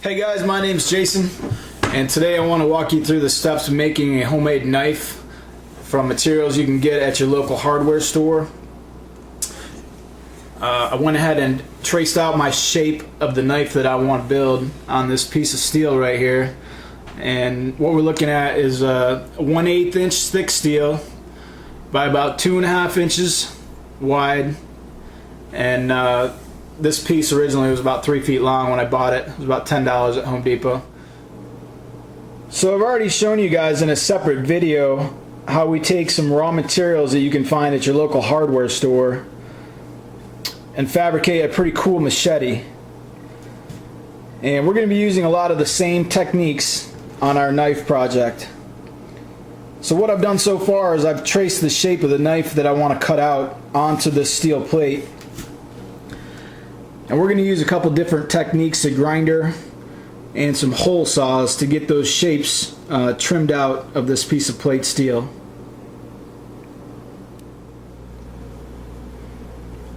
Hey guys, my name's Jason, and today I want to walk you through the steps of making a homemade knife from materials you can get at your local hardware store. I went ahead and traced out my shape of the knife that I want to build on this piece of steel right here. And what we're looking at is a 1/8 inch thick steel by about 2.5 inches wide, and this piece originally was about 3 feet long when I bought it. It was about $10 at Home Depot. So I've already shown you guys in a separate video how we take some raw materials that you can find at your local hardware store and fabricate a pretty cool machete. And we're going to be using a lot of the same techniques on our knife project. So what I've done so far is I've traced the shape of the knife that I want to cut out onto this steel plate. And we're going to use a couple different techniques, a grinder and some hole saws, to get those shapes trimmed out of this piece of plate steel.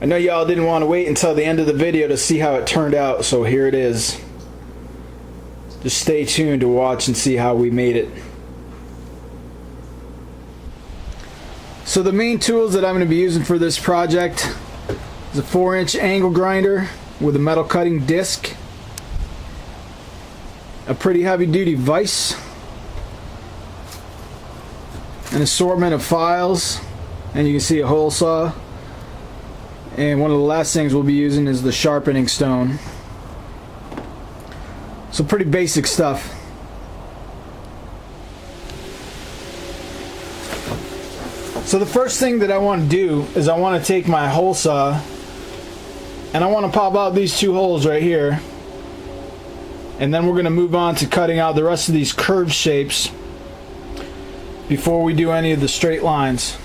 I know y'all didn't want to wait until the end of the video to see how it turned out, so here it is. Just stay tuned to watch and see how we made it. So the main tools that I'm going to be using for this project is a 4-inch angle grinder with a metal cutting disc, a pretty heavy duty vise, an assortment of files, and you can see a hole saw. And one of the last things we'll be using is the sharpening stone. So pretty basic stuff. So the first thing that I want to do is I want to take my hole saw and I want to pop out these two holes right here, and then we're going to move on to cutting out the rest of these curved shapes before we do any of the straight lines.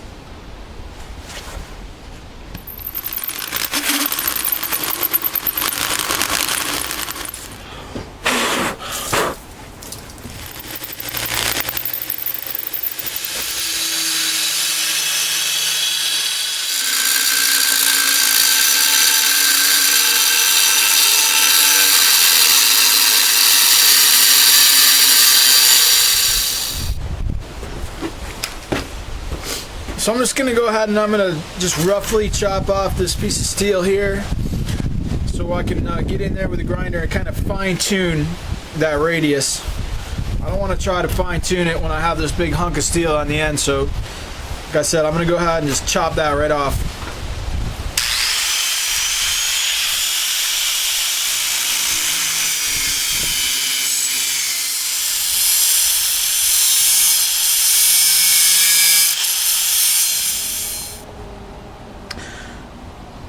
So I'm just going to go ahead and I'm going to just roughly chop off this piece of steel here so I can get in there with the grinder and kind of fine tune that radius. I don't want to try to fine tune it when I have this big hunk of steel on the end, so like I said, I'm going to go ahead and just chop that right off.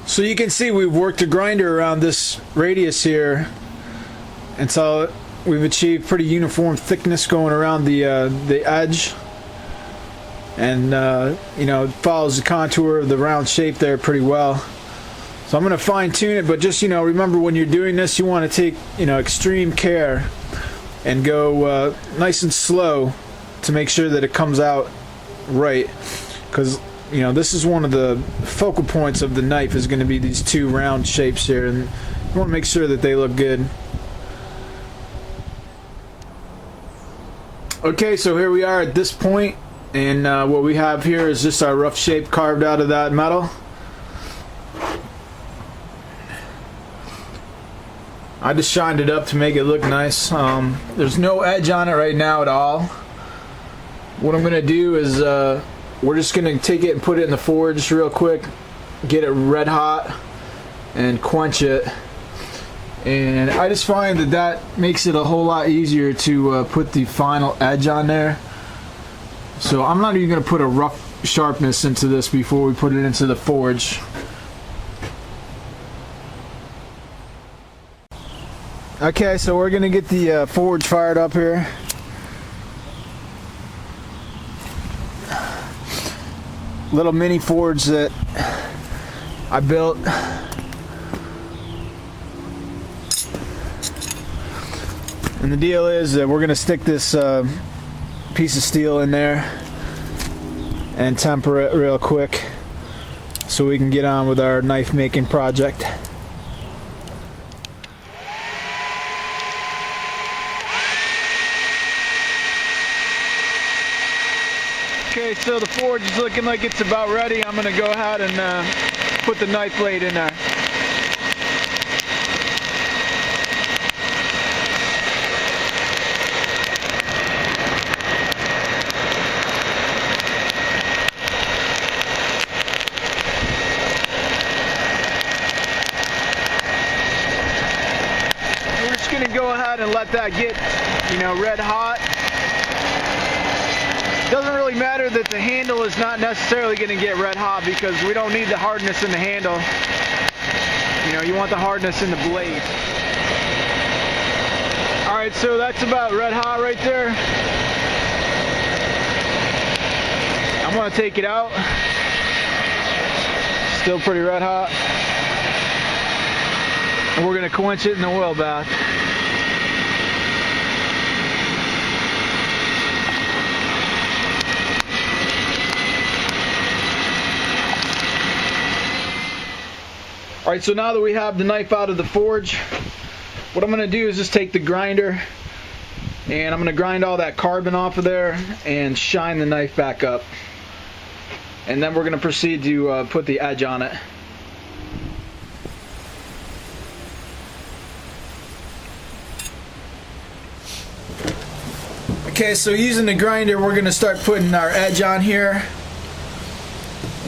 So you can see we've worked a grinder around this radius here until we've achieved pretty uniform thickness going around the edge, and you know, it follows the contour of the round shape there pretty well. So I'm going to fine tune it, but just, you know, remember when you're doing this, you want to take, you know, extreme care and go nice and slow to make sure that it comes out right, because you know, this is one of the focal points of the knife, is going to be these two round shapes here, and you want to make sure that they look good. Okay, so here we are at this point, and what we have here is just our rough shape carved out of that metal. I just shined it up to make it look nice. There's no edge on it right now at all. What I'm going to do is we're just going to take it and put it in the forge real quick, get it red hot, and quench it. And I just find that that makes it a whole lot easier to put the final edge on there. So I'm not even going to put a rough sharpness into this before we put it into the forge. Okay, so we're going to get the forge fired up here. Little mini forge that I built. And the deal is that we're going to stick this piece of steel in there and temper it real quick so we can get on with our knife making project. Okay, so the forge is looking like it's about ready. I'm going to go ahead and put the knife blade in there. We're just going to go ahead and let that get, red hot. Doesn't really matter that the handle is not necessarily going to get red hot because we don't need the hardness in the handle. You want the hardness in the blade. Alright, so that's about red hot right there. I'm going to take it out. Still pretty red hot. And we're going to quench it in the oil bath. Alright, so now that we have the knife out of the forge, what I'm going to do is just take the grinder and I'm going to grind all that carbon off of there and shine the knife back up. And then we're going to proceed to put the edge on it. Okay, so using the grinder, we're going to start putting our edge on here.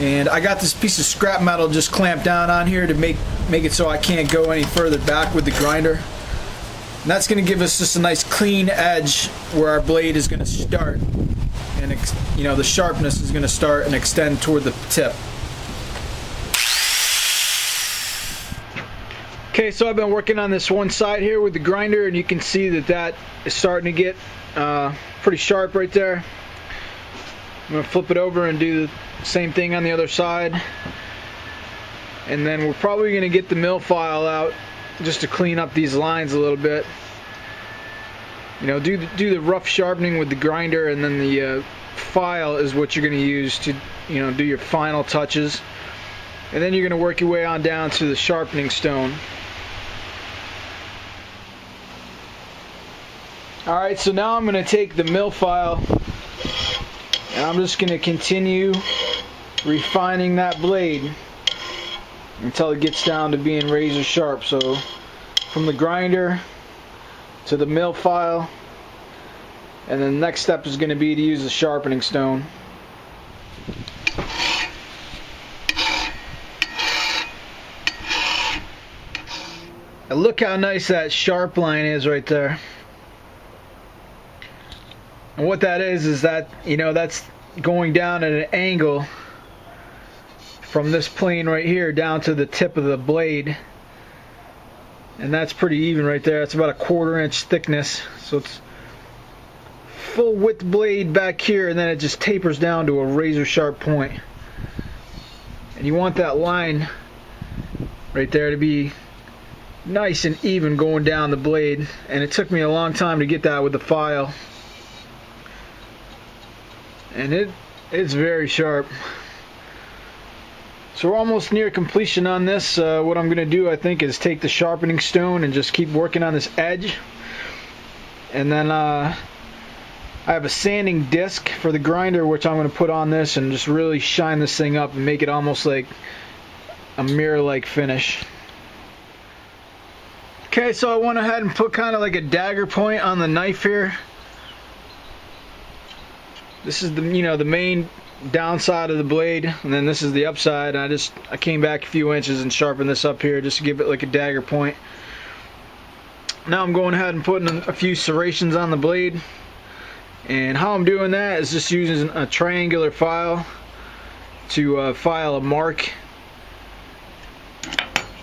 And I got this piece of scrap metal just clamped down on here to make it so I can't go any further back with the grinder. And that's going to give us just a nice clean edge where our blade is going to start. And the sharpness is going to start and extend toward the tip. Okay, so I've been working on this one side here with the grinder, and you can see that is starting to get pretty sharp right there. I'm going to flip it over and do the same thing on the other side. And then we're probably going to get the mill file out just to clean up these lines a little bit. Do the rough sharpening with the grinder, and then the file is what you're going to use to do your final touches. And then you're going to work your way on down to the sharpening stone. Alright, so now I'm going to take the mill file and I'm just going to continue refining that blade until it gets down to being razor sharp. So from the grinder to the mill file, and then the next step is going to be to use the sharpening stone. And look how nice that sharp line is right there. And what that is that, that's going down at an angle from this plane right here down to the tip of the blade. And that's pretty even right there. It's about a 1/4 inch thickness. So it's full width blade back here, and then it just tapers down to a razor sharp point. And you want that line right there to be nice and even going down the blade. And it took me a long time to get that with the file. And it's very sharp. So we're almost near completion on this. What I'm going to do, I think, is take the sharpening stone and just keep working on this edge. And then I have a sanding disc for the grinder, which I'm going to put on this and just really shine this thing up and make it almost like a mirror-like finish. Okay, so I went ahead and put kind of like a dagger point on the knife here. This is the the main downside of the blade, and then this is the upside. I came back a few inches and sharpened this up here just to give it like a dagger point. Now I'm going ahead and putting a few serrations on the blade, and how I'm doing that is just using a triangular file to file a mark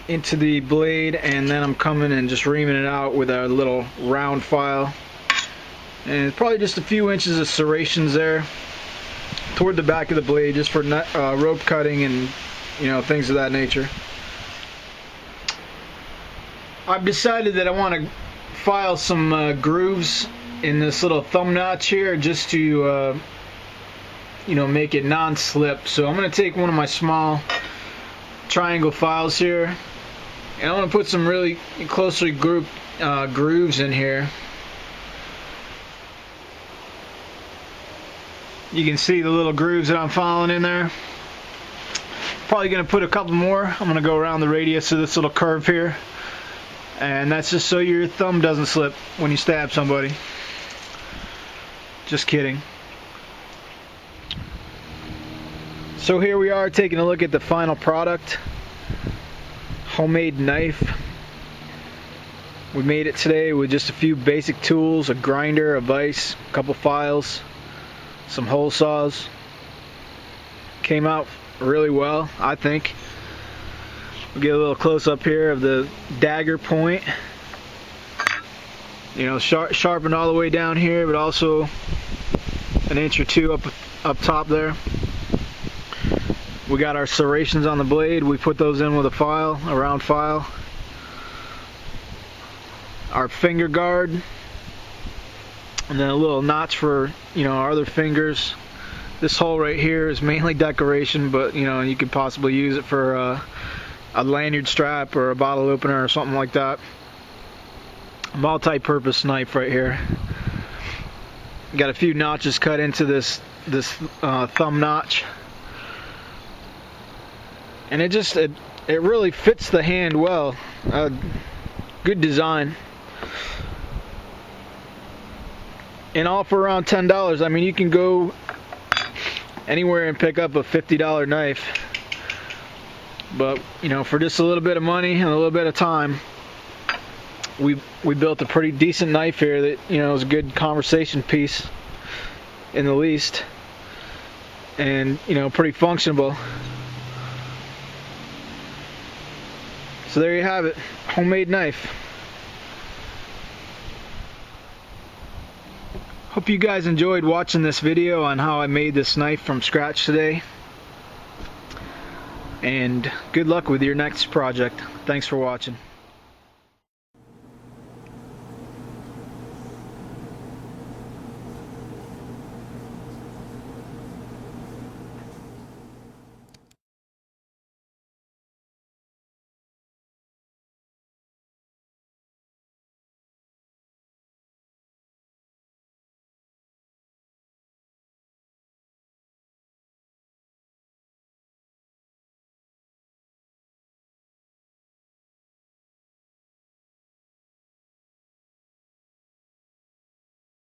into the blade, and then I'm coming and just reaming it out with a little round file. And probably just a few inches of serrations there toward the back of the blade, just for rope cutting and things of that nature. I've decided that I want to file some grooves in this little thumb notch here, just to make it non-slip. So I'm going to take one of my small triangle files here, and I'm going to put some really closely grouped grooves in here. You can see the little grooves that I'm following in there. Probably going to put a couple more. I'm going to go around the radius of this little curve here. And that's just so your thumb doesn't slip when you stab somebody. Just kidding. So here we are taking a look at the final product. Homemade knife. We made it today with just a few basic tools, a grinder, a vise, a couple files, some hole saws. Came out really well, I think. We'll get a little close up here of the dagger point. You know, sharpened all the way down here, but also an inch or two up top there. We got our serrations on the blade. We put those in with a file, a round file. Our finger guard, and then a little notch for, you know, our other fingers. This hole right here is mainly decoration, but you know, you could possibly use it for a lanyard strap or a bottle opener or something like that. Multi-purpose knife right here. Got a few notches cut into this thumb notch, and it really fits the hand well. Good design. And all for around $10. I mean, you can go anywhere and pick up a $50 knife, but you know, for just a little bit of money and a little bit of time, we built a pretty decent knife here that, you know, is a good conversation piece in the least, and you know, pretty functional. So there you have it, homemade knife. Hope you guys enjoyed watching this video on how I made this knife from scratch today. And good luck with your next project. Thanks for watching.